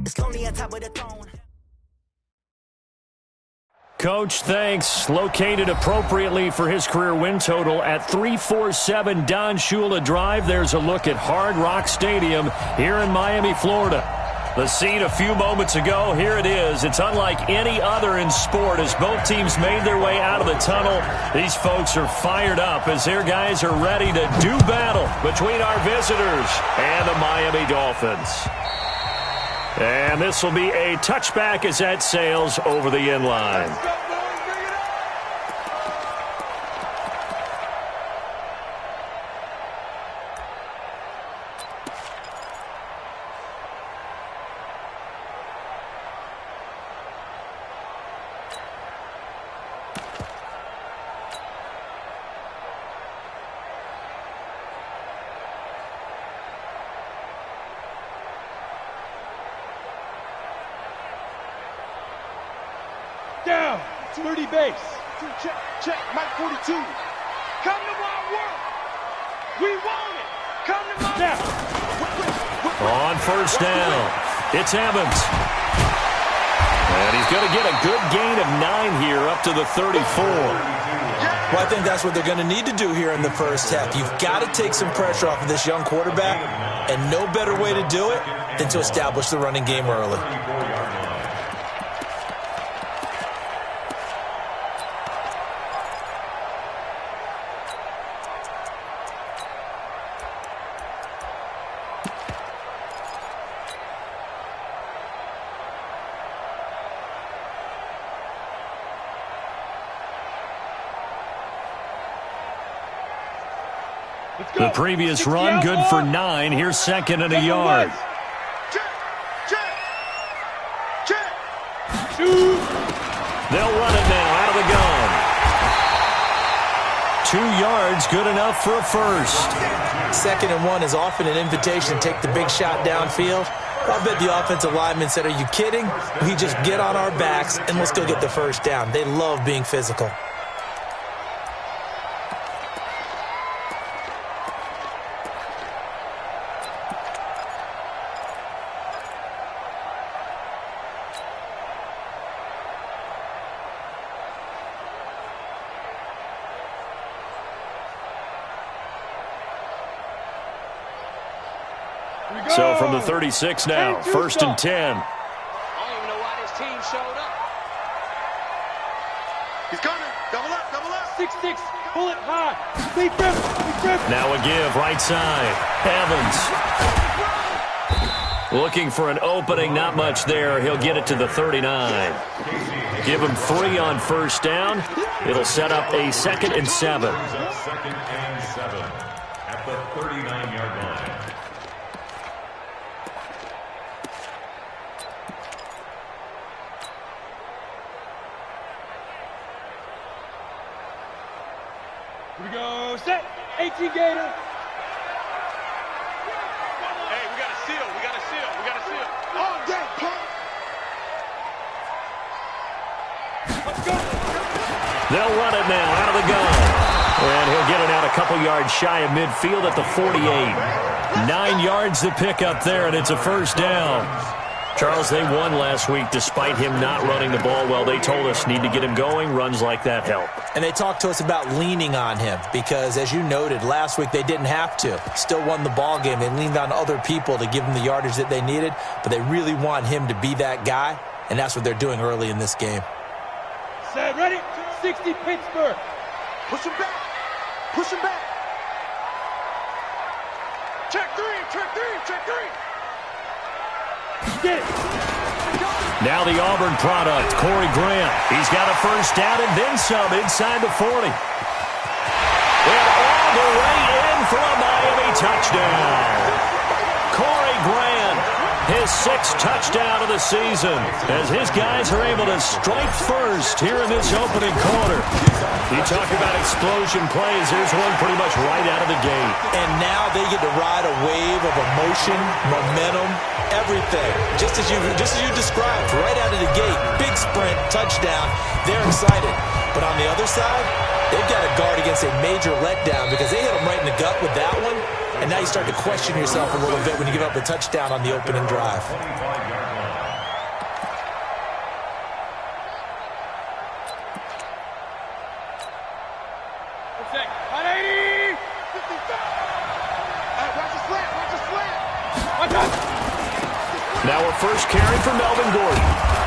It's lonely on top of the throne. Coach, thanks. Located appropriately for his career win total at 347 Don Shula Drive. There's a look at Hard Rock Stadium here in Miami, Florida. The scene a few moments ago, here it is. It's unlike any other in sport as both teams made their way out of the tunnel. These folks are fired up as their guys are ready to do battle between our visitors and the Miami Dolphins. And this will be a touchback as that sails over the end line. Down, 30 base. Check, Mike 42. Come to my work. We want it. Come to my now. On first down, it's Evans. And he's going to get a good gain of 9 here up to the 34. Well, I think that's what they're going to need to do here in the first half. You've got to take some pressure off of this young quarterback, and no better way to do it than to establish the running game early. The previous run, good for 9. Here's second and a yard. They'll run it now out of the gun. 2 yards, good enough for a first. Second and 1 is often an invitation to take the big shot downfield. I bet the offensive lineman said, are you kidding? We just get on our backs and let's go get the first down. They love being physical. So from the 36 now, first and 10. I don't even know why this team showed up. He's coming. Double up. 6-6. Pull it high. Big grip. Now a give, right side. Evans. Looking for an opening, not much there. He'll get it to the 39. Give him 3 on first down. It'll set up a 2nd and 7. Second and 7 at the 39-yard line. Here we go. Set. 18 Gator. Hey, we got a seal. All day, punk. Let's go. They'll run it now out of the gun. And he'll get it out a couple yards shy of midfield at the 48. 9 yards to pick up there, and it's a first down. Charles, they won last week despite him not running the ball well. They told us need to get him going. Runs like that help. And they talked to us about leaning on him because, as you noted, last week they didn't have to. Still won the ball game. They leaned on other people to give them the yardage that they needed, but they really want him to be that guy, and that's what they're doing early in this game. Set, ready? 60 Pittsburgh. Push him back. Check three. Get it. Now the Auburn product, Corey Grant. He's got a first down and then some inside the 40. And all the way in for a Miami touchdown. Corey Grant, his 6th touchdown of the season, as his guys are able to strike first here in this opening quarter. You talk about explosion plays. Here's one pretty much right out of the gate. And now they get to ride a wave of emotion, momentum, everything. Just as you described, right out of the gate, big sprint, touchdown. They're excited. But on the other side, they've got to guard against a major letdown because they hit them right in the gut with that one. And now you start to question yourself a little bit when you give up a touchdown on the opening drive. Now a first carry for Melvin Gordon.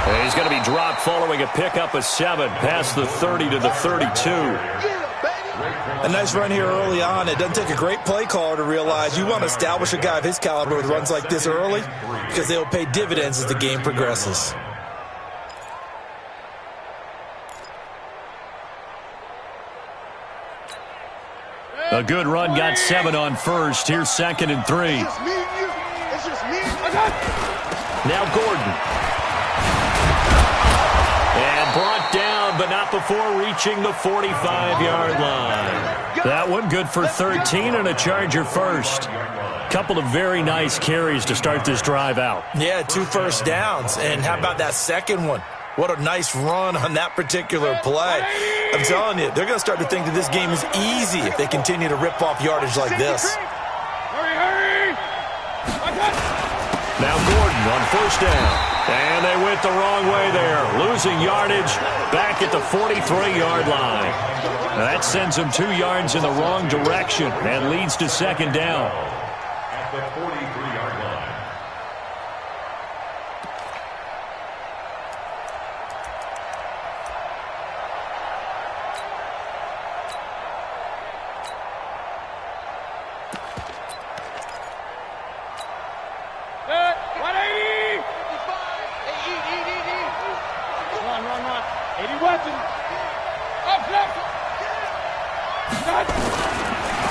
And he's going to be dropped following a pickup of 7 past the 30 to the 32. A nice run here early on. It doesn't take a great play caller to realize you want to establish a guy of his caliber with runs like this early because they'll pay dividends as the game progresses. A good run got 7 on first. Here's 2nd and 3. Now Gordon. And brought down, but not before reaching the 45-yard line. That one good for 13 and a Charger first. Couple of very nice carries to start this drive out. Yeah, 2 first downs. And how about that second one? What a nice run on that particular play. I'm telling you, they're going to start to think that this game is easy if they continue to rip off yardage like this. Hurry! Now Gordon on first down. And they went the wrong way there. Losing yardage back at the 43-yard line. Now that sends them 2 yards in the wrong direction and leads to 2nd down. At the 43-yard line.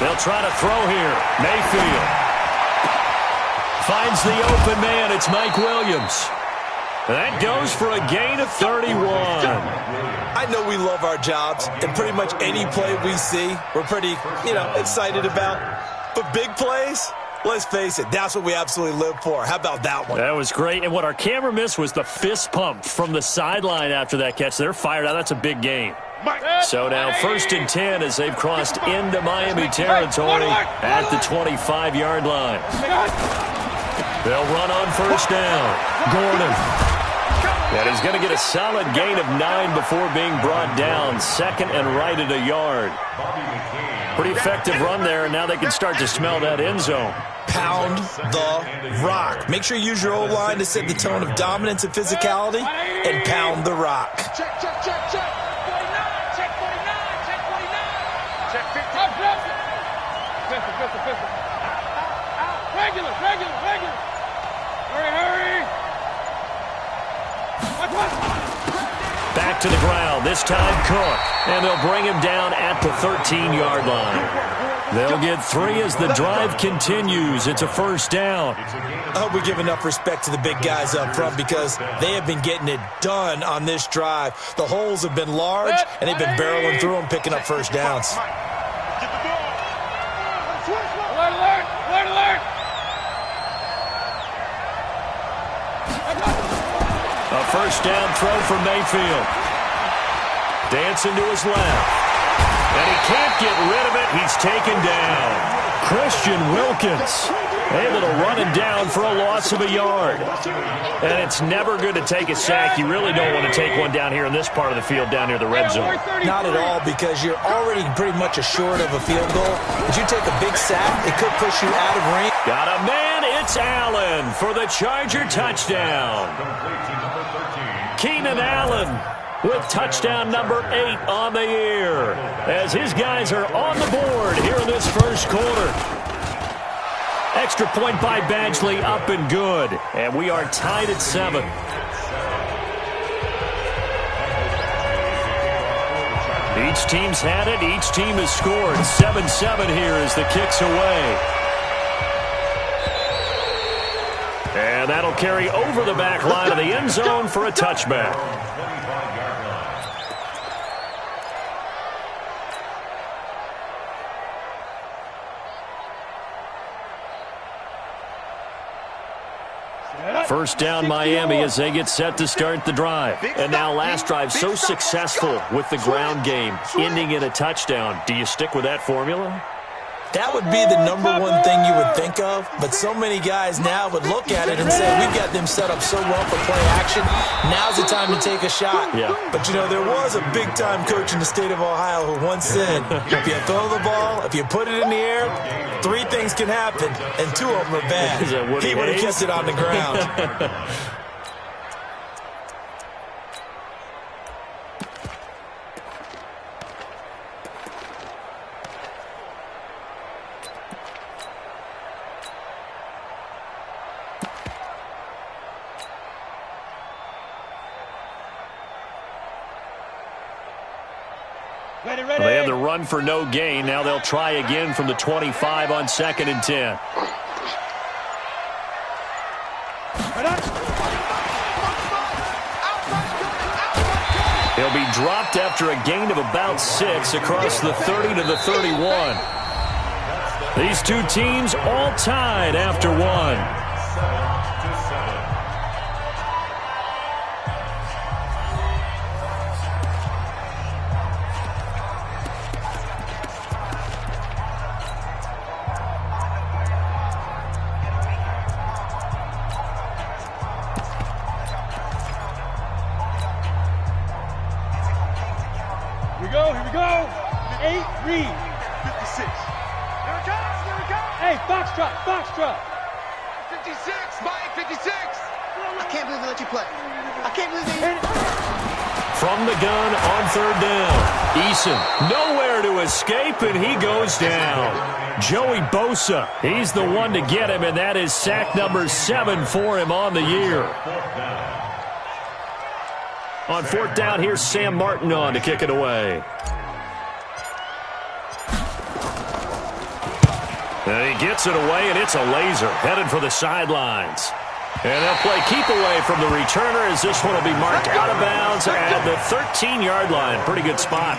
They'll try to throw here. Mayfield finds the open man. It's Mike Williams. That goes for a gain of 31. I know we love our jobs, and pretty much any play we see, we're pretty, excited about. But big plays, let's face it, that's what we absolutely live for. How about that one? That was great. And what our camera missed was the fist pump from the sideline after that catch. They're fired out. That's a big gain. So now 1st and 10 as they've crossed into Miami territory at the 25-yard line. They'll run on first down. Gordon. And he's going to get a solid gain of 9 before being brought down. 2nd and right at a yard. Pretty effective run there, and now they can start to smell that end zone. Pound the rock. Make sure you use your O-line to set the tone of dominance and physicality, and pound the rock. Check. 49, check 49. Check 50. Pistol. Regular. Hurry. Back to the ground, this time Cook. And they'll bring him down at the 13-yard line. They'll get 3 as the drive continues. It's a first down. I hope we give enough respect to the big guys up front because they have been getting it done on this drive. The holes have been large, and they've been barreling through them, picking up first downs. Alert! A first down throw for Mayfield. Dancing to his left. And he can't get rid of it. He's taken down. Christian Wilkins able to run him down for a loss of a yard. And it's never good to take a sack. You really don't want to take one down here in this part of the field down near the red zone. Not at all, because you're already pretty much assured of a field goal. If you take a big sack, it could push you out of range. Got a man. It's Allen for the Charger touchdown. Keenan Allen with touchdown number 8 on the year as his guys are on the board here in this first quarter. Extra point by Badgley, up and good. And we are tied at 7. Each team's had it. Each team has scored. 7-7 here as the kick's away. And that'll carry over the back line of the end zone for a touchback. First down Miami as they get set to start the drive. And now last drive so successful with the ground game, ending in a touchdown. Do you stick with that formula? That would be the #1 thing you would think of, but so many guys now would look at it and say, we've got them set up so well for play action, now's the time to take a shot. Yeah. But, you know, there was a big-time coach in the state of Ohio who once said, if you throw the ball, if you put it in the air, 3 things can happen, and 2 of them are bad. He would have kept it on the ground. They had the run for no gain. Now they'll try again from the 25 on 2nd and 10. He'll be dropped after a gain of about 6 across the 30 to the 31. These 2 teams all tied after 1. Here we go. 8, Reed. 56. Here it comes. Hey, Foxtrot. 56, Mike, 56. I can't believe they let you play. I can't believe they... From the gun on 3rd down. Eason nowhere to escape, and he goes down. Joey Bosa, he's the one to get him, and that is sack number 7 for him on the year. On 4th down, here's Sam Martin on to kick it away. And he gets it away, and it's a laser headed for the sidelines. And they'll play keep away from the returner as this one will be marked out of bounds at the 13-yard line. Pretty good spot.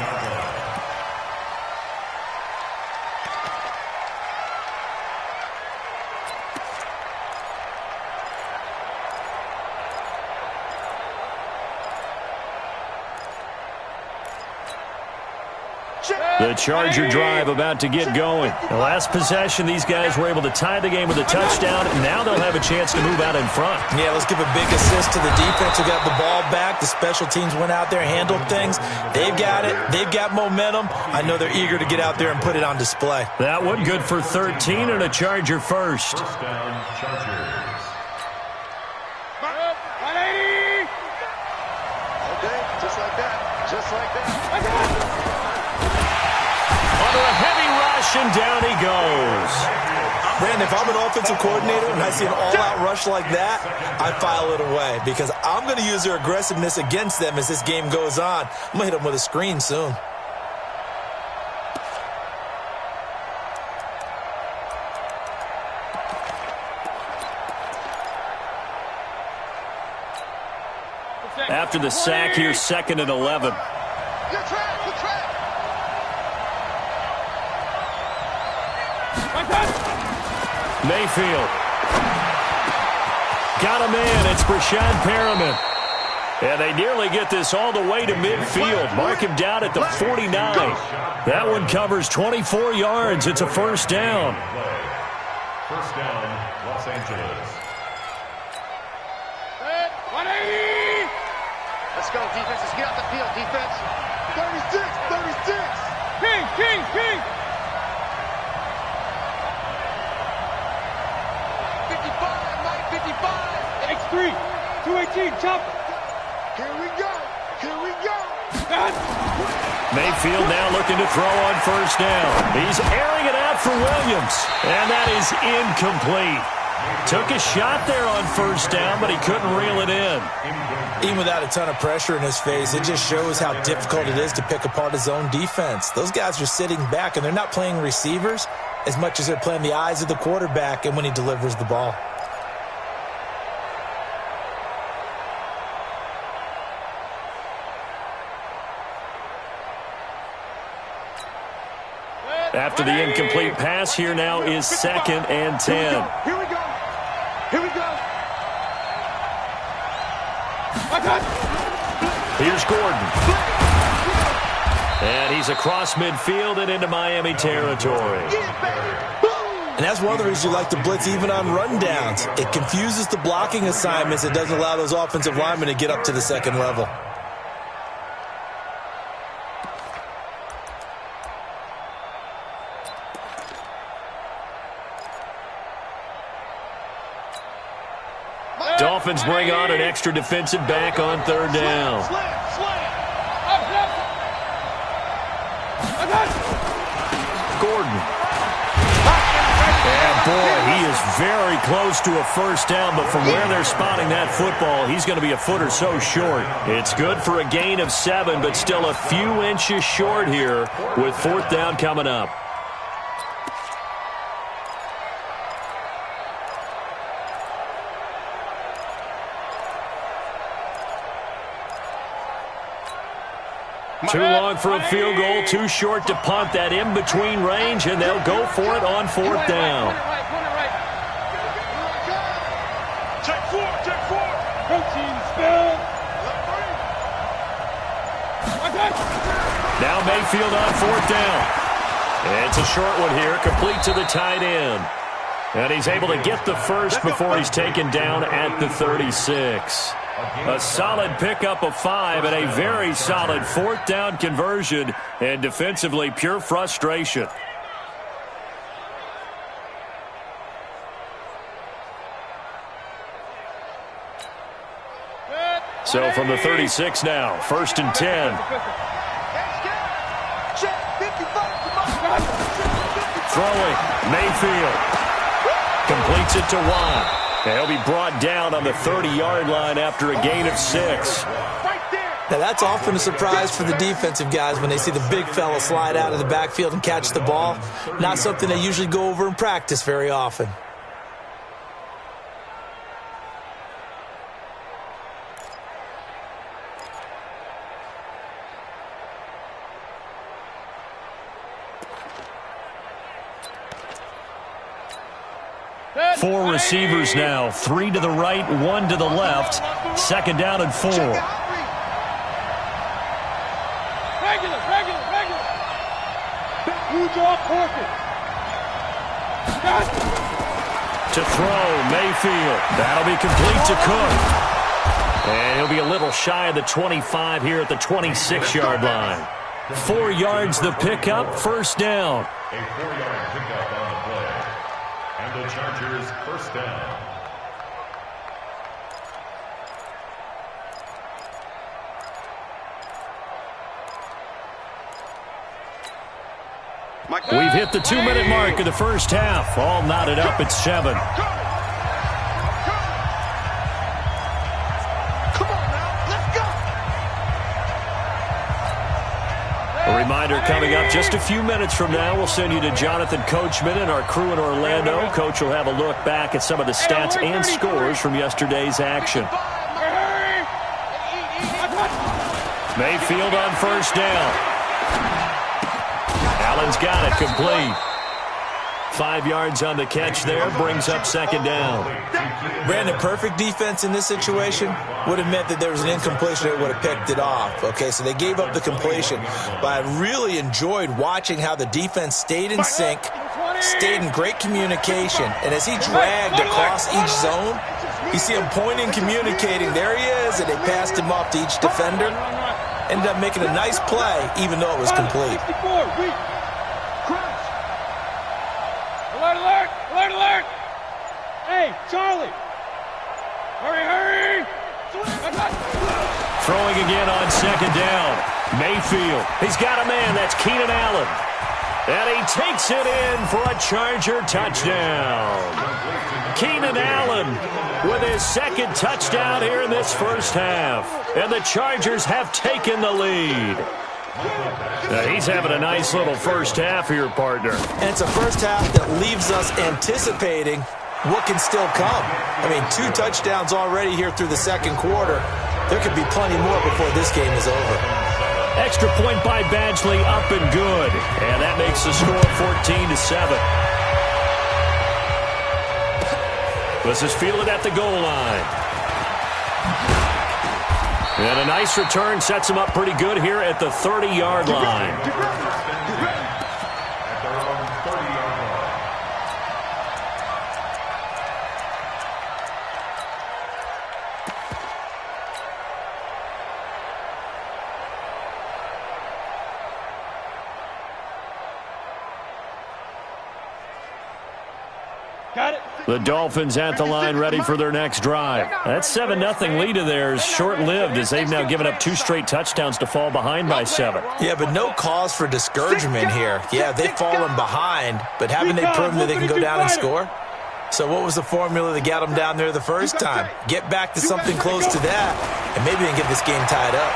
The Charger drive about to get going. The last possession, these guys were able to tie the game with a touchdown, and now they'll have a chance to move out in front. Yeah, let's give a big assist to the defense who got the ball back. The special teams went out there, handled things. They've got it. They've got momentum. I know they're eager to get out there and put it on display. That one good for 13 and a Charger first. First down, Chargers. 180. Okay, just like that. Under a heavy rush, and down he goes. Brandon, if I'm an offensive coordinator and I see an all-out rush like that, I file it away because I'm going to use their aggressiveness against them as this game goes on. I'm going to hit them with a screen soon. After the sack, here's 2nd and 11. Good track. Mayfield. Got a man. It's Brashad Perriman. And they nearly get this all the way to midfield. Mark him down at the 49. That one covers 24 yards. It's a first down. First down, Los Angeles. 180. Let's go, defense. Let's get off the field, defense. 36. King. 55. X3. 218. Chopper. Here we go. Mayfield now looking to throw on first down. He's airing it out for Williams. And that is incomplete. Took a shot there on first down, but he couldn't reel it in. Even without a ton of pressure in his face, it just shows how difficult it is to pick apart his own defense. Those guys are sitting back, and they're not playing receivers as much as they're playing the eyes of the quarterback and when he delivers the ball. After the incomplete pass, here now is 2nd and 10. Here we go. Here's Gordon. And he's across midfield and into Miami territory. And that's one of the reasons you like to blitz even on rundowns. It confuses the blocking assignments. It doesn't allow those offensive linemen to get up to the second level. Dolphins bring on an extra defensive back on third down. Gordon. And boy, he is very close to a first down, but from where they're spotting that football, he's going to be a foot or so short. It's good for a gain of 7, but still a few inches short here with fourth down coming up. Too long for a field goal, too short to punt. That in-between range, and they'll go for it on fourth down. Check four. Protein spill. Now Mayfield on fourth down. It's a short one here, complete to the tight end. And he's able to get the first before he's taken down at the 36. A solid pickup of 5 and a very solid fourth down conversion, and defensively pure frustration. So from the 36 now, 1st and 10. Throwing, Mayfield completes it to Watt. He'll be brought down on the 30-yard line after a gain of 6. Now, that's often a surprise for the defensive guys when they see the big fella slide out of the backfield and catch the ball. Not something they usually go over in practice very often. Four receivers now, 3 to the right, 1 to the left. 2nd down and 4. Regular. Who draw perfect? To throw, Mayfield. That'll be complete to Cook. And he'll be a little shy of the 25 here at the 26-yard line. 4 yards the pickup, first down. A 4-yard pickup on the play. And the Chargers first down. We've hit the 2-minute mark of the first half. All knotted up at 7. Come on now, let's go. A reminder coming up just a few minutes from now, we'll send you to Jonathan Coachman and our crew in Orlando. Coach will have a look back at some of the stats and scores from yesterday's action. Mayfield on first down. Allen's got it, complete. 5 yards on the catch there, brings up 2nd down. Brandon, perfect defense in this situation would have meant that there was an incompletion that would have picked it off. Okay, so they gave up the completion. But I really enjoyed watching how the defense stayed in sync, stayed in great communication. And as he dragged across each zone, you see him pointing, communicating. There he is, and they passed him off to each defender. Ended up making a nice play, even though it was complete. Alert! Hey, Charlie! Hurry! Throwing again on 2nd down. Mayfield. He's got a man. That's Keenan Allen. And he takes it in for a Charger touchdown. Keenan Allen with his 2nd touchdown here in this first half. And the Chargers have taken the lead. Now he's having a nice little first half here, partner. And it's a first half that leaves us anticipating what can still come. I mean, 2 touchdowns already here through the second quarter. There could be plenty more before this game is over. Extra point by Badgley, up and good. And that makes the score 14-7. Let's just feel it at the goal line. And a nice return sets him up pretty good here at the 30-yard line. At their own 30-yard line. Got it. The Dolphins at the line ready for their next drive. That 7-0 lead of theirs short-lived as they've now given up 2 straight touchdowns to fall behind by 7. Yeah, but no cause for discouragement here. Yeah, they've fallen behind, but haven't they proven that they can go down and score? So what was the formula that got them down there the first time? Get back to something close to that, and maybe they can get this game tied up.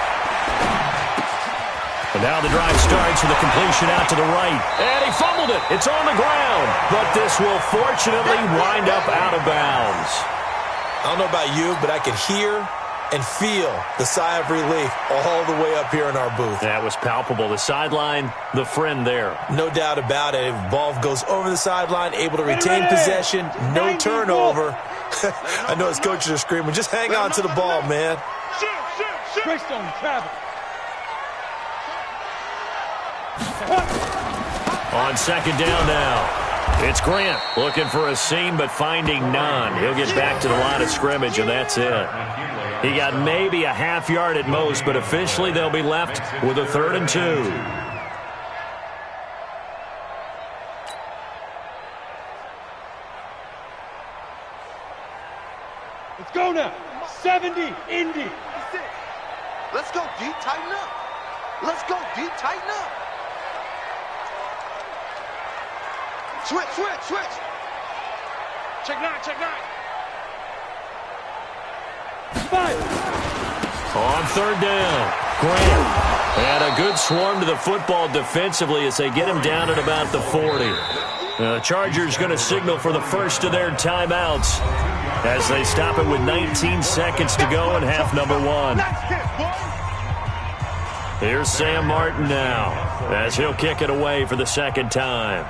And now the drive starts with a completion out to the right. And he fumbled it. It's on the ground. But this will fortunately wind up out of bounds. I don't know about you, but I could hear and feel the sigh of relief all the way up here in our booth. That was palpable. The sideline, the friend there. No doubt about it. Ball goes over the sideline, able to retain possession, no turnover. I know his coaches are screaming, just hang on to the ball, man. Straight on Travis. On second down now, it's Grant looking for a seam but finding none. He'll get back to the line of scrimmage, and that's it. He got maybe a half yard at most, but officially they'll be left with a 3rd and 2. Let's go now. 70, Indy. Let's go deep, tighten up. Let's go deep, tighten up. Switch, switch, switch. Check 9, check 9. 5. On 3rd down, Grant. And a good swarm to the football defensively as they get him down at about the 40. The Chargers going to signal for the first of their timeouts as they stop it with 19 seconds to go in half number 1. Here's Sam Martin now as he'll kick it away for the second time.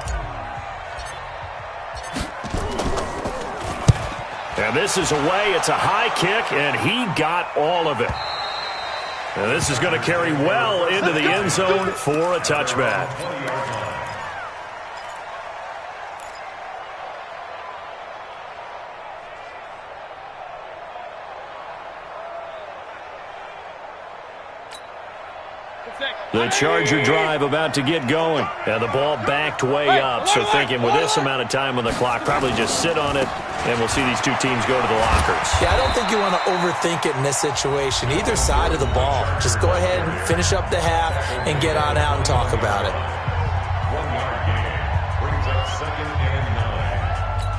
And this is away. It's a high kick, and he got all of it. And this is going to carry well into the end zone for a touchback. The Charger drive about to get going. And the ball backed way up. So thinking with this amount of time on the clock, probably just sit on it, and we'll see these two teams go to the lockers. Yeah, I don't think you want to overthink it in this situation. Either side of the ball. Just go ahead and finish up the half and get on out and talk about it. 1-yard gain brings up 2nd and 9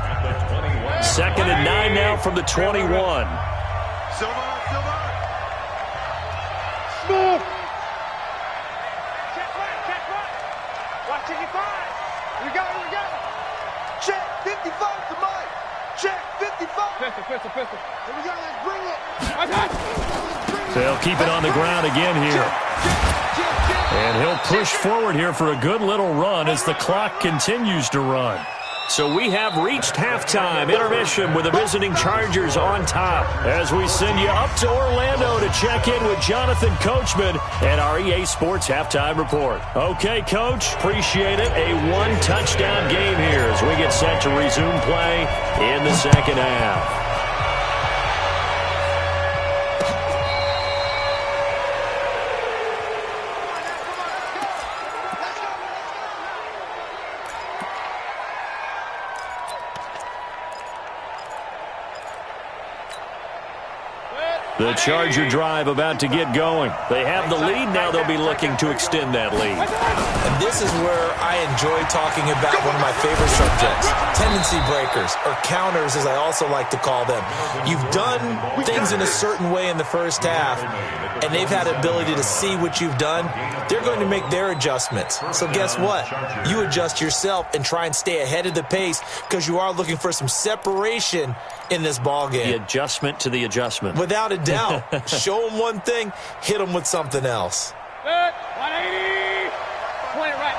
at the 21. 2nd and 9 now from the 21. Silver, silver. Smooth. Check right. Watch it, 5. We go. Check 55 to Mike. Check 55. Pistol. Here we go, let's bring it. They'll keep it on the ground again here. And he'll push forward here for a good little run as the clock continues to run. So we have reached halftime intermission with the visiting Chargers on top as we send you up to Orlando to check in with Jonathan Coachman and our EA Sports Halftime Report. Okay, Coach, appreciate it. A 1-touchdown game here as we get set to resume play in the second half. The Charger drive about to get going. They have the lead. Now they'll be looking to extend that lead. And this is where I enjoy talking about one of my favorite subjects, tendency breakers, or counters as I also like to call them. You've done things in a certain way in the first half, and they've had the ability to see what you've done. They're going to make their adjustments. So guess what? You adjust yourself and try and stay ahead of the pace because you are looking for some separation in this ball game. The adjustment to the adjustment. Without a doubt. Show them one thing, hit them with something else. Good. 180. Point it right.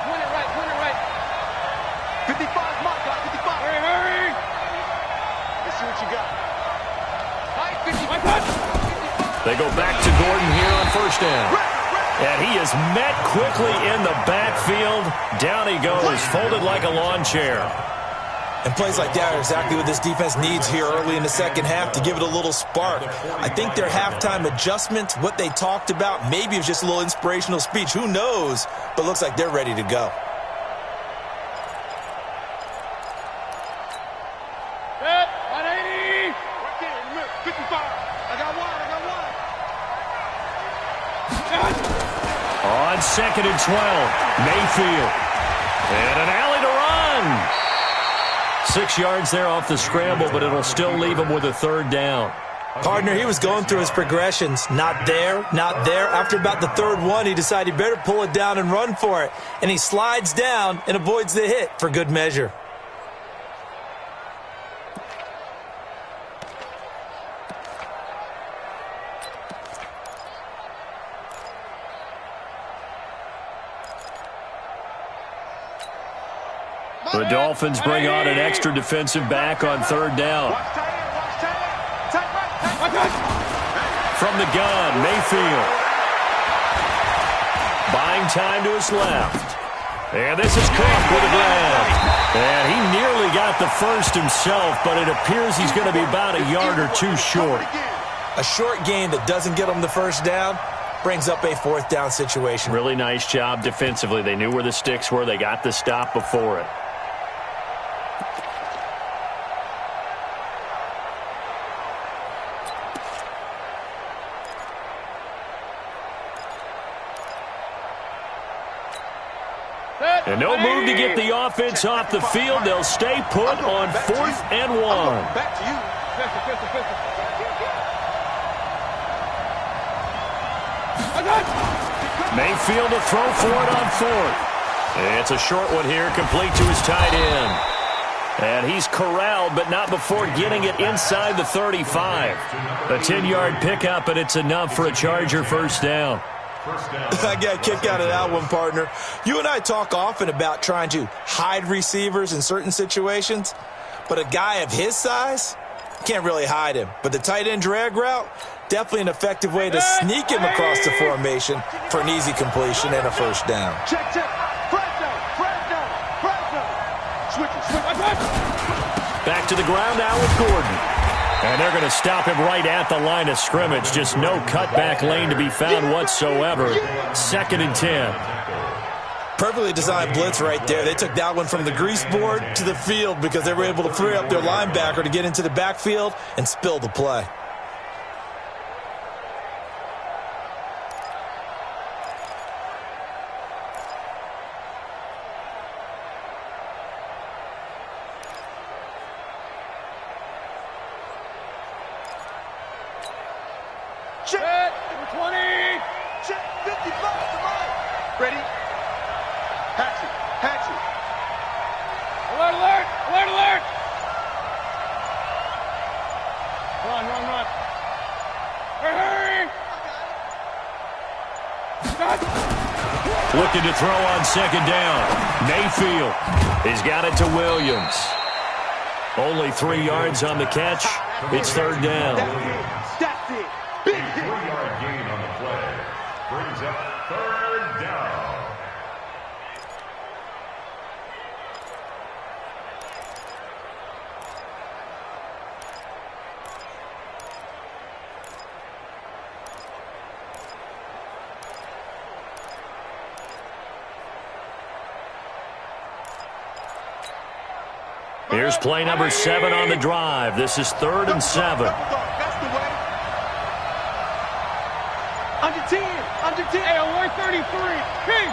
55, Mike, 55. Hurry. Let's see what you got. High 50. They go back to Gordon here on first down. And he is met quickly in the backfield. Down he goes, folded like a lawn chair. And plays like that are exactly what this defense needs here early in the second half to give it a little spark. I think their halftime adjustments, what they talked about, maybe it was just a little inspirational speech. Who knows? But looks like they're ready to go. Set, 180. Right there, 55. I got one. On 2nd and 12, Mayfield. And an alley to run. 6 yards there off the scramble, but it'll still leave him with a third down. Partner, he was going through his progressions. Not there, not there. After about the third one, he decided he better pull it down and run for it. And he slides down and avoids the hit for good measure. The Dolphins bring on an extra defensive back on third down. From the gun, Mayfield. Buying time to his left. And this is Cook with a grab. And he nearly got the first himself, but it appears he's going to be about a yard or two short. A short gain that doesn't get him the first down brings up a fourth down situation. Really nice job defensively. They knew where the sticks were. They got the stop before it. And no move to get the offense off the field. They'll stay put on 4th and 1. Back to you. Mayfield to throw for it on 4th. It's a short one here, complete to his tight end. And he's corralled, but not before getting it inside the 35. A 10-yard pickup, and it's enough for a Charger first down. I got a kick out of that one, partner. You and I talk often about trying to hide receivers in certain situations, but a guy of his size can't really hide him. But the tight end drag route, definitely an effective way to sneak him across the formation for an easy completion and a first down. Check. Frag down. Switch. Back to the ground now with Gordon. And they're going to stop him right at the line of scrimmage. Just no cutback lane to be found whatsoever. 2nd and 10. Perfectly designed blitz right there. They took that one from the grease board to the field because they were able to free up their linebacker to get into the backfield and spill the play. Check. 20. Check. 55. Come on. Ready? Hatchet. Alert. Run. Hurry. Looking to throw on 2nd down. Mayfield. He's got it to Williams. Only 3 yards on the catch. It's 3rd down. That's it. Big hit. 3-yard gain on the play. Brings up 3rd down. Here's play number 7 on the drive. This is 3rd and 7. That's the way. Under 10. Hey, alert 33. King.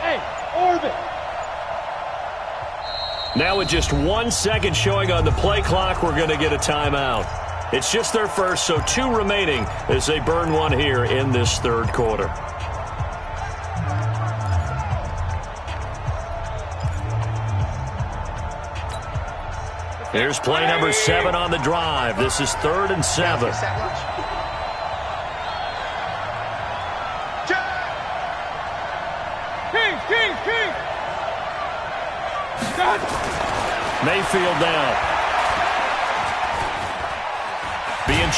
Hey, orbit. Now with just 1 second showing on the play clock, we're going to get a timeout. It's just their first, so 2 remaining as they burn one here in this 3rd quarter. Here's play number 7 on the drive. This is 3rd and 7. King. Mayfield down.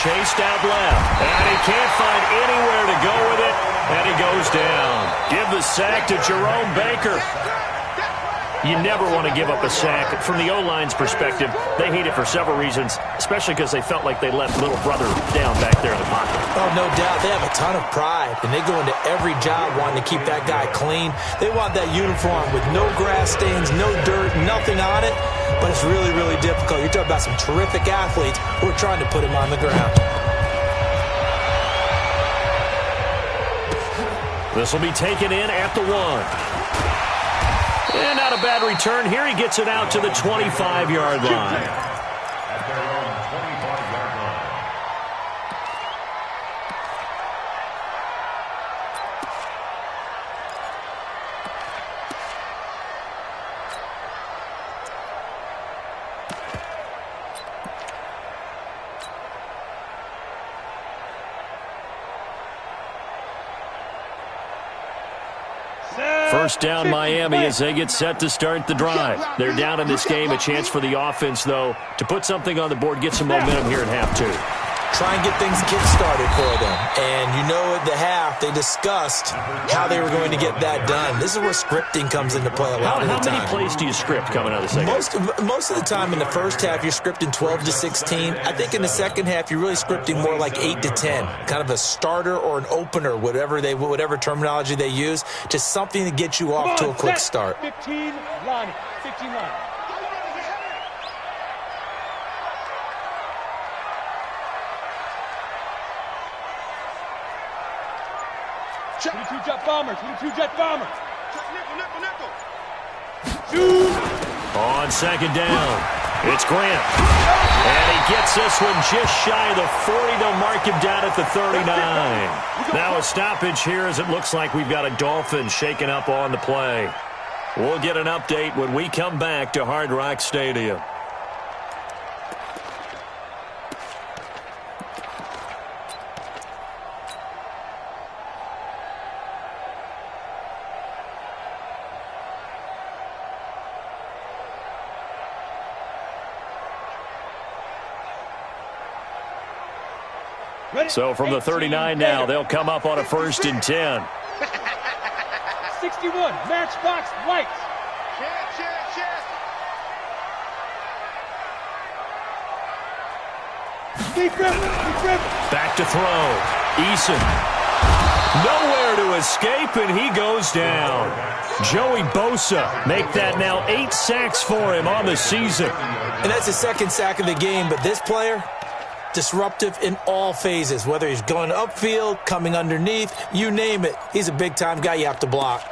chased out left. And he can't find anywhere to go with it. And he goes down. Give the sack to Jerome Baker. You never want to give up a sack. From the O-line's perspective, they hate it for several reasons, especially because they felt like they left little brother down back there in the pocket. Oh, no doubt. They have a ton of pride, and they go into every job wanting to keep that guy clean. They want that uniform with no grass stains, no dirt, nothing on it, but it's really, really difficult. You're talking about some terrific athletes who are trying to put him on the ground. This will be taken in at the 1. And not a bad return. Here he gets it out to the 25-yard line. At their own 25-yard line. First down, Miami, as they get set to start the drive. They're down in this game. A chance for the offense, though, to put something on the board, get some momentum here at half 2. Try and get things kick-started for them. And you know at the half, they discussed how they were going to get that done. This is where scripting comes into play a lot of the time. How many plays do you script coming out of the second half? Most of the time in the first half, you're scripting 12 to 16. I think in the second half, you're really scripting more like 8 to 10. Kind of a starter or an opener, whatever terminology they use, just something to get you off to a quick start. 15 line. 15 line. Jet bombers. 22 jet bombers. Shoot. On second down, it's Grant. And he gets this one just shy of the 40 to mark him down at the 39. Now a stoppage here as it looks like we've got a Dolphin shaken up on the play. We'll get an update when we come back to Hard Rock Stadium. So from the 39 now, they'll come up on a 1st and 10. 61, matchbox white. Back to throw. Eason. Nowhere to escape, and he goes down. Joey Bosa make that now 8 sacks for him on the season. And that's his second sack of the game, but this player, disruptive in all phases, whether he's going upfield, coming underneath, you name it. He's a big-time guy you have to block.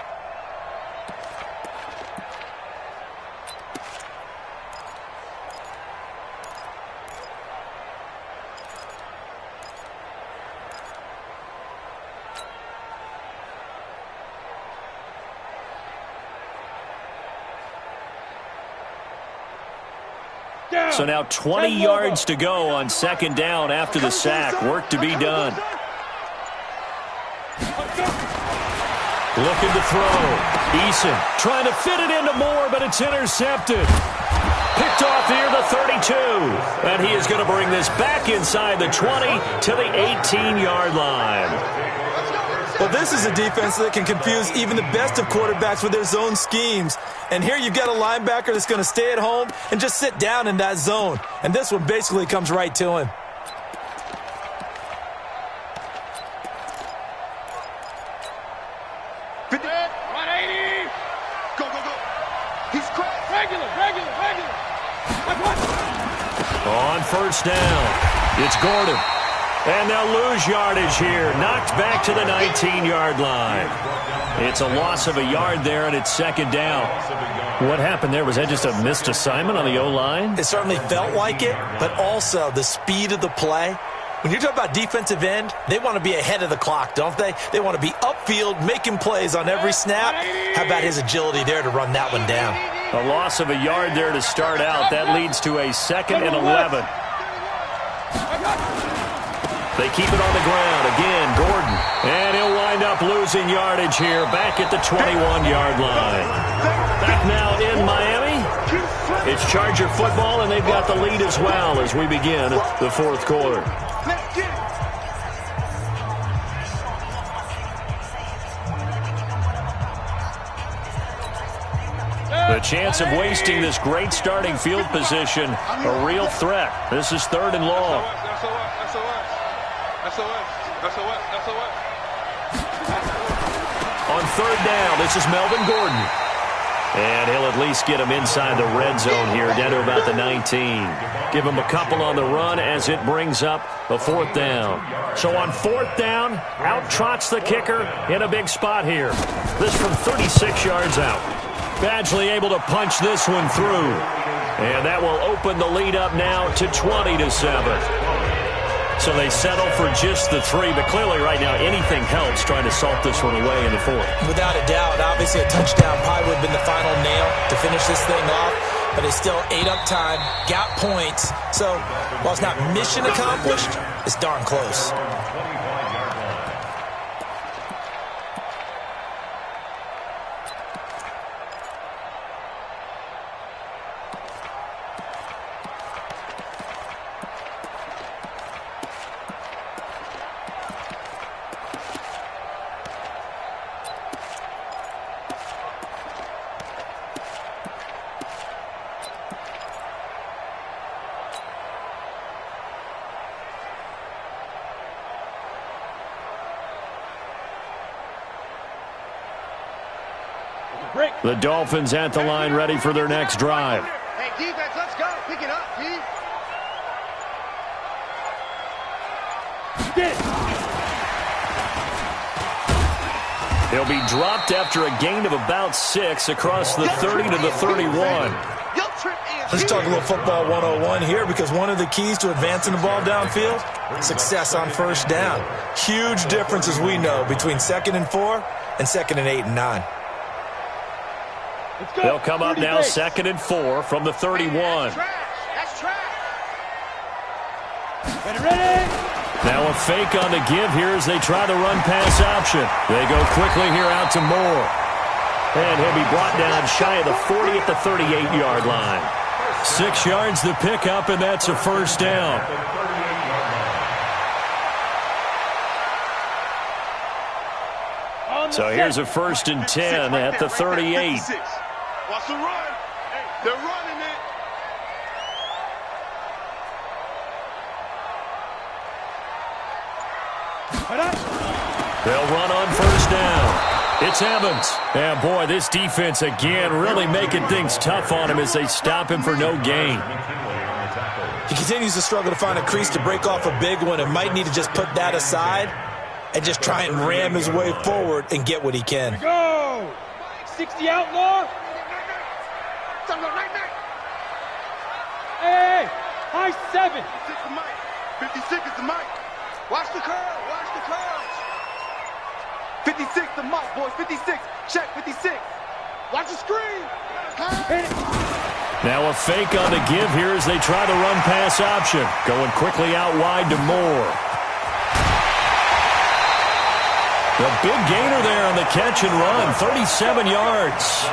So now 20 yards to go on second down after the sack. Work to be done. Looking to throw. Eason trying to fit it into Moore, but it's intercepted. Picked off here the 32. And he is going to bring this back inside the 20 to the 18-yard line. Well, this is a defense that can confuse even the best of quarterbacks with their zone schemes. And here you've got a linebacker that's going to stay at home and just sit down in that zone. And this one basically comes right to him. Go, go, go. He's cracked. Regular. On first down, it's Gordon. And they'll lose yardage here. Knocked back to the 19-yard line. It's a loss of a yard there, and it's second down. What happened there? Was that just a missed assignment on the O-line? It certainly felt like it, but also the speed of the play. When you're talking about defensive end, they want to be ahead of the clock, don't they? They want to be upfield, making plays on every snap. How about his agility there to run that one down? A loss of a yard there to start out. That leads to a 2nd and 11. They keep it on the ground. Again, Gordon. And he'll wind up losing yardage here back at the 21-yard line. Back now in Miami. It's Charger football, and they've got the lead as well as we begin the fourth quarter. chance of wasting this great starting field position, a real threat. This is 3rd and long. On 3rd down, this is Melvin Gordon. And he'll at least get him inside the red zone here, down to about the 19. Give him a couple on the run as it brings up a 4th down. So on 4th down, out trots the kicker in a big spot here. This from 36 yards out. Badgley able to punch this one through. And that will open the lead up now to 20-7. So they settle for just the 3, but clearly right now anything helps trying to salt this one away in the 4th. Without a doubt, obviously a touchdown probably would have been the final nail to finish this thing off, but it's still ate up time, got points. So while it's not mission accomplished, it's darn close. The Dolphins at the line ready for their next drive. Hey, defense, let's go. Pick it up, D. He'll be dropped after a gain of about 6 across the 30 to the 31. Let's talk a little football 101 here, because one of the keys to advancing the ball downfield, success on 1st down. Huge difference, as we know, between 2nd and 4 and 2nd and 8 and 9. They'll come up now 2nd and 4 from the 31. That's trash. Ready? Now a fake on the give here as they try the run-pass option. They go quickly here out to Moore. And he'll be brought down shy of the 40 at the 38-yard line. 6 yards the pickup, and that's a 1st down. So here's a 1st and 10 at the 38. Watch the run. They're running it. They'll run on 1st down. It's Evans. And boy, this defense again really making things tough on him as they stop him for no gain. He continues to struggle to find a crease to break off a big one, and might need to just put that aside and just try and ram his way forward and get what he can. Go! 60 outlaw. Hey, high 7. 56 is the mic. Watch the curl. 56 the mic, boys. 56. Check 56. Watch the screen. Now a fake on the give here as they try the run-pass option. Going quickly out wide to Moore. The big gainer there on the catch and run, 37 yards.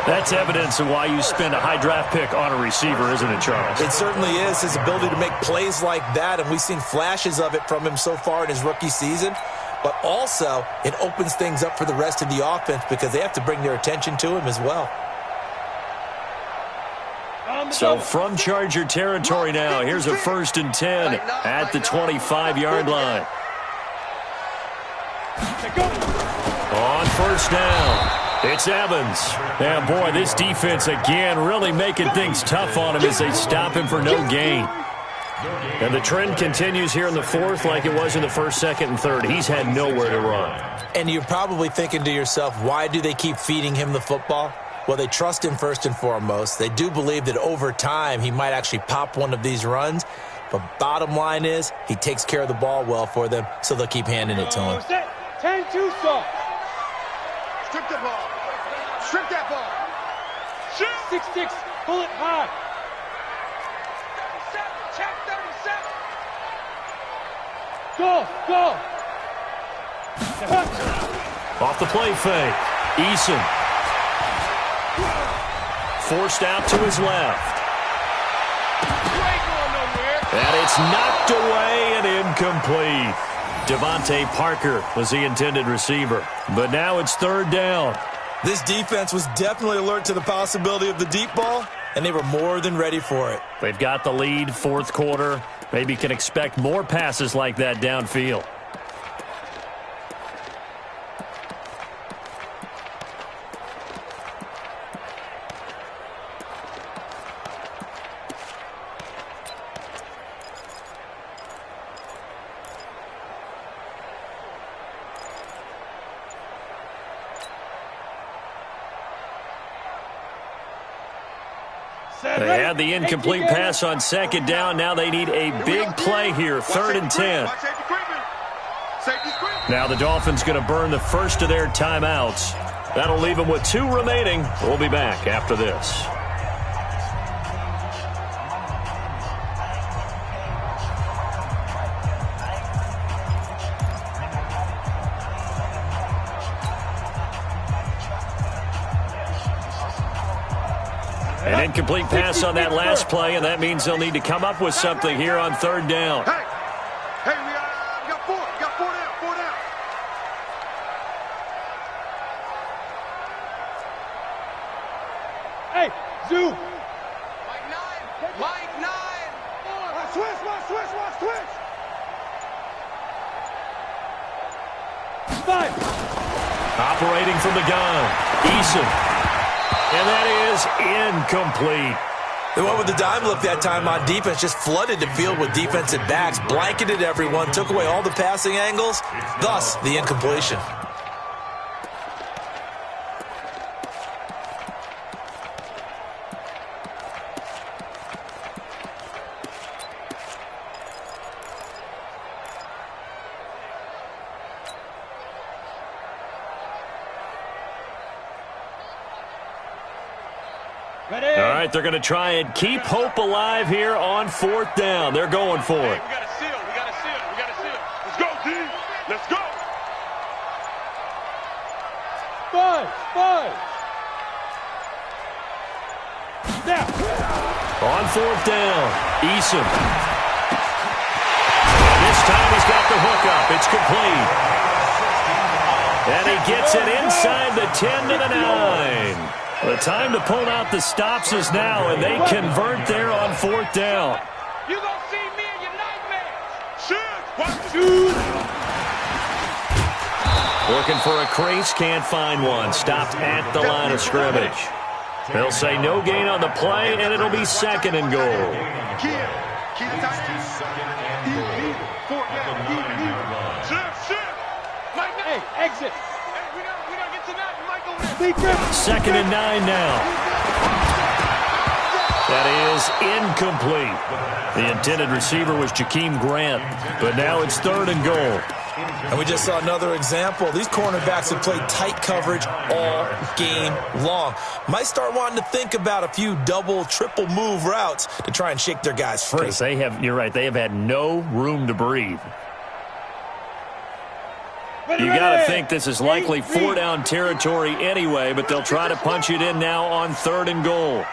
That's evidence of why you spend a high draft pick on a receiver, isn't it, Charles? It certainly is. His ability to make plays like that, and we've seen flashes of it from him so far in his rookie season. But also, it opens things up for the rest of the offense because they have to bring their attention to him as well. So from Charger territory now, here's a 1st and 10 at the 25-yard line. On 1st down. It's Evans. And, boy, this defense, again, really making things tough on him as they stop him for no gain. And the trend continues here in the 4th like it was in the 1st, 2nd, and 3rd. He's had nowhere to run. And you're probably thinking to yourself, why do they keep feeding him the football? Well, they trust him first and foremost. They do believe that over time he might actually pop one of these runs. But bottom line is he takes care of the ball well for them, so they'll keep handing it to him. 10-2 soft. Strip the ball. Strip that ball. 6-6, pull it high. Check 37. Go. Off the play fake. Eason. Forced out to his left. And it's knocked away and incomplete. Devontae Parker was the intended receiver. But now it's 3rd down. This defense was definitely alert to the possibility of the deep ball, and they were more than ready for it. They've got the lead, fourth quarter. Maybe can expect more passes like that downfield. They had the incomplete pass on second down. Now they need a big play here, 3rd and 10. Now the Dolphins going to burn the first of their timeouts. That'll leave them with 2 remaining. We'll be back after this. An incomplete pass on that last play, and that means they'll need to come up with something here on 3rd down. Hey, we got 4. We got 4 down. 4 down. Hey, Zoo. Mike 9. Mike 9. Watch switch. 5. Operating from the gun, Eason. And that is incomplete. They went with the dime look that time on defense, just flooded the field with defensive backs, blanketed everyone, took away all the passing angles, thus the incompletion. All right, they're going to try and keep hope alive here on 4th down. They're going for it. We got to seal. Let's go, D. Let's go. 5. Now. On 4th down, Eason. And this time he's got the hook up. It's complete. And he gets it inside the 10 to the 9. The time to pull out the stops is now, and they convert there on 4th down. You gonna see me in your nightmares. Shoot. Looking for a crease, can't find one. Stopped at the line of scrimmage. They'll say no gain on the play, and it'll be 2nd and goal. Key to tight end. 4 down. Shift. Mike 9. Hey, exit. Hey, we gotta get to that. Michael. 2nd and 9 now. That is incomplete. The intended receiver was Jakeem Grant, but now it's 3rd and goal. And we just saw another example. These cornerbacks have played tight coverage all game long. Might start wanting to think about a few double, triple move routes to try and shake their guys free. You're right, they have had no room to breathe. You got to think this is likely 4-down territory anyway, but they'll try to punch it in now on 3rd and goal.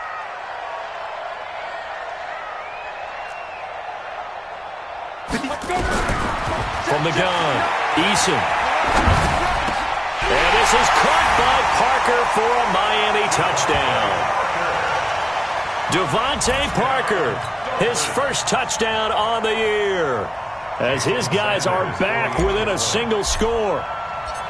From the gun, Eason. And this is caught by Parker for a Miami touchdown. Devontae Parker, his first touchdown on the year, as his guys are back within a single score.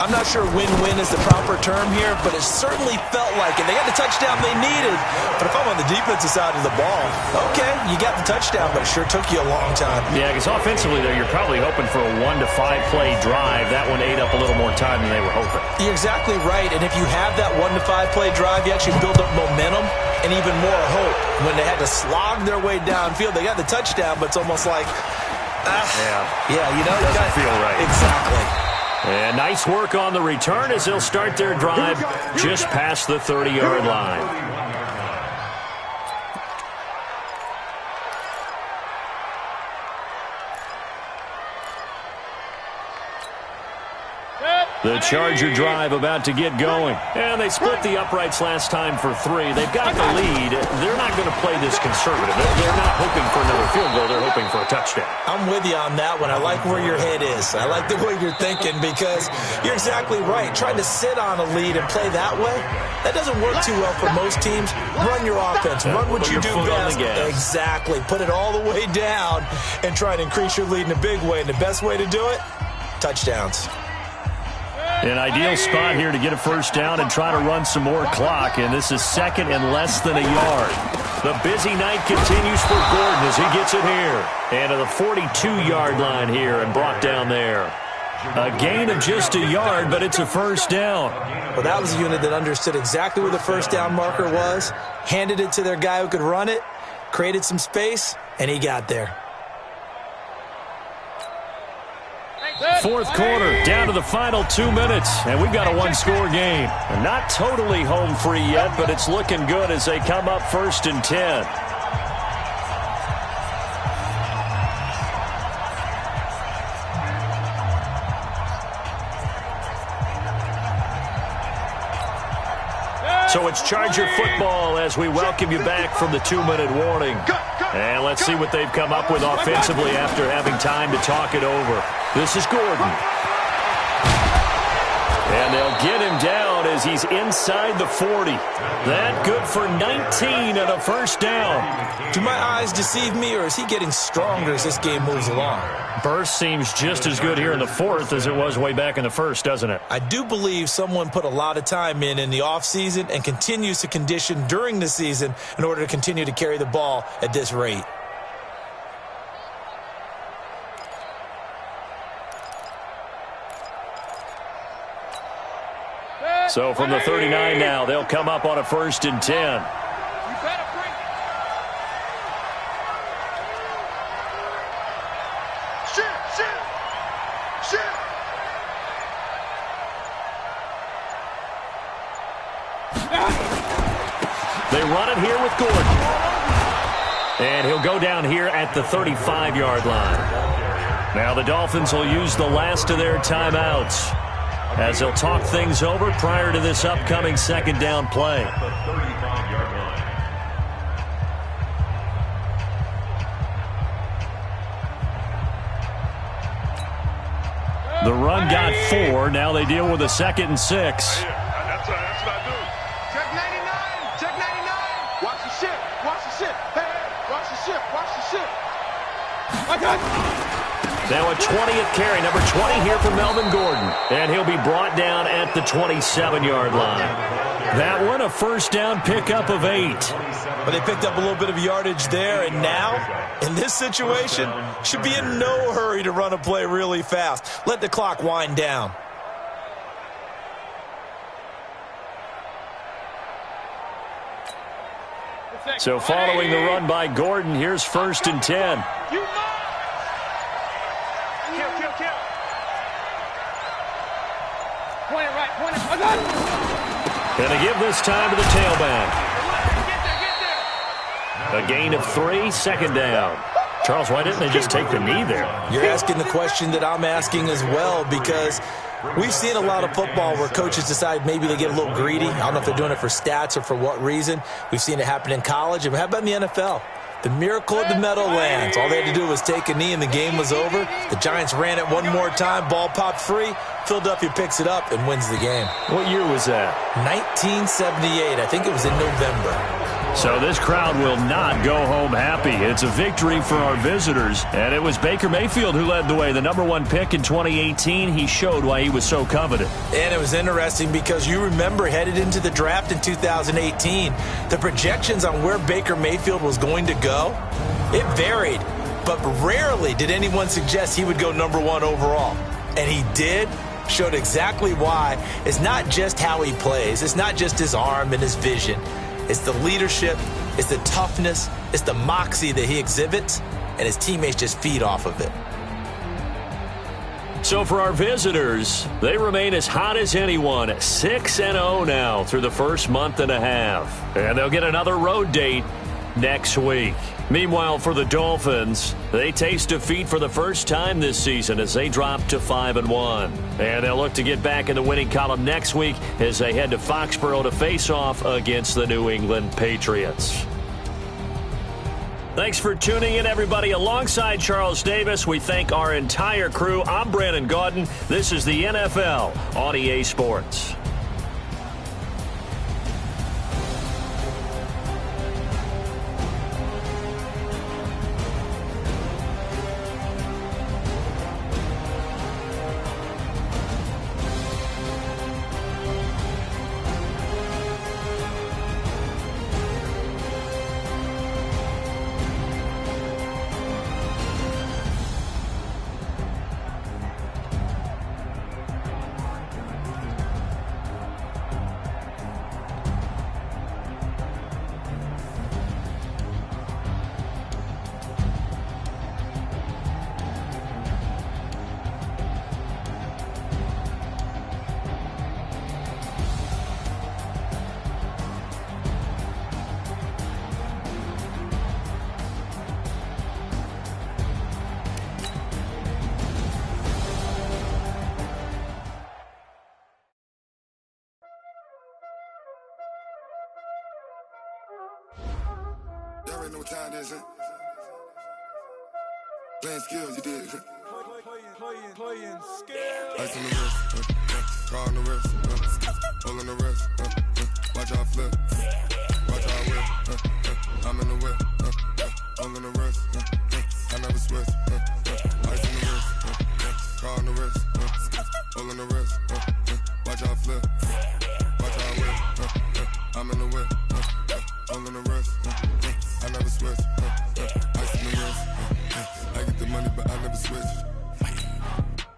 I'm not sure win-win is the proper term here, but it certainly felt like it. They got the touchdown they needed, but if I'm on the defensive side of the ball, okay, you got the touchdown, but it sure took you a long time. Yeah, because offensively there, you're probably hoping for a 1 to 5 play drive. That one ate up a little more time than they were hoping. You're exactly right, and if you have that 1 to 5 play drive, you actually build up momentum and even more hope. When they had to slog their way downfield, they got the touchdown, but it's almost like, doesn't feel right. Exactly. And nice work on the return as they'll start their drive just past the 30-yard line. Set. The Charger drive about to get going. And they split the uprights last time for 3. They've got the lead. They're not going to play this conservative. They're not hoping for another field goal. They're hoping for a touchdown. I'm with you on that one. I like where your head is. I like the way you're thinking because you're exactly right. Trying to sit on a lead and play that way, that doesn't work too well for most teams. Run your offense. Run what you do best. Exactly. Put it all the way down and try to increase your lead in a big way. And the best way to do it, touchdowns. An ideal spot here to get a first down and try to run some more clock, and this is second and less than a yard. The busy night continues for Gordon as he gets it here. And to the 42-yard line here and brought down there. A gain of just a yard, but it's a first down. Well, that was a unit that understood exactly where the first down marker was, handed it to their guy who could run it, created some space, and he got there. Fourth quarter, down to the final 2 minutes, and we've got a one-score game. Not totally home free yet, but it's looking good as they come up 1st and 10. So it's Charger football as we welcome you back from the 2-minute warning. And let's see what they've come up with offensively after having time to talk it over. This is Gordon. And they'll get him down as he's inside the 40. That good for 19 and a first down. Do my eyes deceive me, or is he getting stronger as this game moves along? Burst seems just as good here in the 4th as it was way back in the 1st, doesn't it? I do believe someone put a lot of time in the offseason and continues to condition during the season in order to continue to carry the ball at this rate. So from the 39 now, they'll come up on a 1st and 10. They run it here with Gordon. And he'll go down here at the 35-yard line. Now the Dolphins will use the last of their timeouts as they'll talk things over prior to this upcoming second down play. The run got 4. Now they deal with a 2nd and 6. That's what I do. Check 99. Check 99. Watch the ship. Watch the ship. Hey, watch the ship. Watch the ship. I got it. Now a 20th carry, number 20 here for Melvin Gordon. And he'll be brought down at the 27-yard line. That one, a first down pickup of 8. But they picked up a little bit of yardage there, and now, in this situation, should be in no hurry to run a play really fast. Let the clock wind down. So following the run by Gordon, here's 1st and 10. And they give this time to the tailback. A gain of 3, 2nd down. Charles, why didn't they just take the knee there? You're asking the question that I'm asking as well, because we've seen a lot of football where coaches decide maybe they get a little greedy. I don't know if they're doing it for stats or for what reason. We've seen it happen in college. And how about in the NFL? The miracle of the Meadowlands. All they had to do was take a knee and the game was over. The Giants ran it one more time. Ball popped free. Philadelphia picks it up and wins the game. What year was that? 1978. I think it was in November. So this crowd will not go home happy. It's a victory for our visitors. And it was Baker Mayfield who led the way. The number 1 pick in 2018. He showed why he was so coveted. And it was interesting because you remember headed into the draft in 2018, the projections on where Baker Mayfield was going to go, it varied. But rarely did anyone suggest he would go number 1 overall. And he did. Showed exactly why. It's not just how he plays. It's not just his arm and his vision. It's the leadership, it's the toughness, it's the moxie that he exhibits, and his teammates just feed off of it. So for our visitors, they remain as hot as anyone, 6-0 now through the first month and a half. And they'll get another road date next week. Meanwhile, for the Dolphins, they taste defeat for the first time this season as they drop to 5-1. And they'll look to get back in the winning column next week as they head to Foxborough to face off against the New England Patriots. Thanks for tuning in, everybody. Alongside Charles Davis, we thank our entire crew. I'm Brandon Gaudin. This is the NFL on EA Sports. Y'all already know what time it is, huh? Playing skills, you did. Playing skills. Ice on the wrist, car on the wrist, hole on the wrist, watch how I flip, watch how I whip, I'm in the whip, hole on the wrist, I never switch, ice on the wrist, car on the wrist, hole on the wrist, watch how I flip, watch how I whip, I'm in the whip, hole on the wrist, I never switch, ice on the wrist, I get the money but I never switch.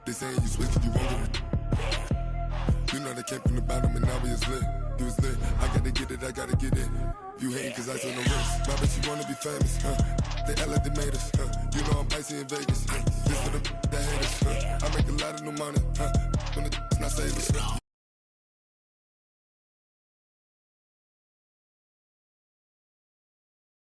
They saying you switch, you won't get it. You know they came from the bottom and now we is lit. You was lit, I gotta get it, I gotta get it. You hating cause I on the wrist. My bitch, you wanna be famous, They act like they made us, You know I'm icy in Vegas, This for the that hate us, I make a lot of new money, When the not saving.